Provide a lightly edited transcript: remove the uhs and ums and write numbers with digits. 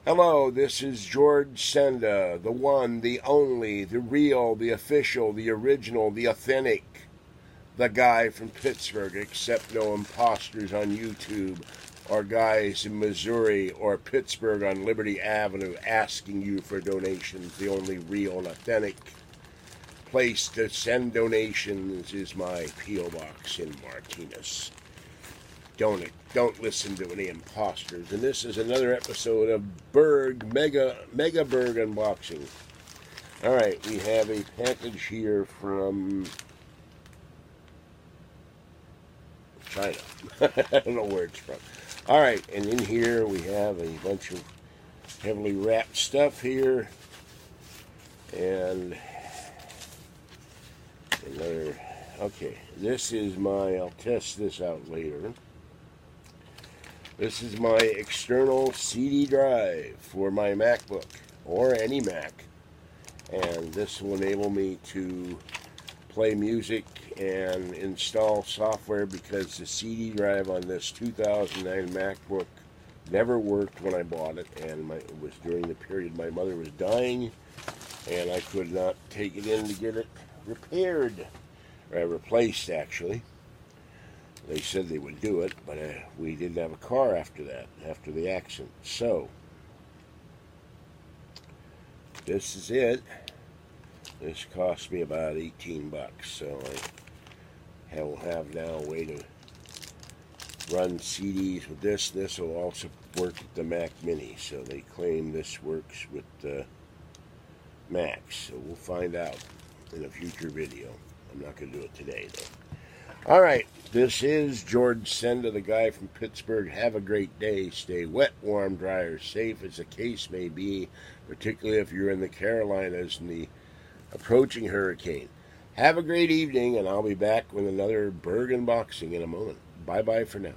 Hello, this is George Senda, the one, the only, the real, the official, the original, the authentic, the guy from Pittsburgh. Accept no imposters on YouTube or guys in Missouri or Pittsburgh on Liberty Avenue asking you for donations. The only real and authentic place to send donations is my P.O. Box in Martinez. Don't listen to any imposters. And this is another episode of Burgh, Mega Burgh unboxing. Alright, we have a package here from China. I don't know where it's from. Alright, and in here we have a bunch of heavily wrapped stuff here. And another, okay, this is my, I'll test this out later. This is my external CD drive for my MacBook, or any Mac. And this will enable me to play music and install software because the CD drive on this 2009 MacBook never worked when I bought it. And it was during the period my mother was dying, and I could not take it in to get it repaired, or replaced actually. They said they would do it, but we didn't have a car after that, after the accident. So, this is it. This cost me about $18, so I will have now a way to run CDs with this. This will also work with the Mac Mini, so they claim this works with the Macs. So we'll find out in a future video. I'm not going to do it today, though. Alright, this is George Senda, the guy from Pittsburgh. Have a great day. Stay wet, warm, dry, or safe as the case may be, particularly if you're in the Carolinas and the approaching hurricane. Have a great evening, and I'll be back with another Burgh unboxing in a moment. Bye-bye for now.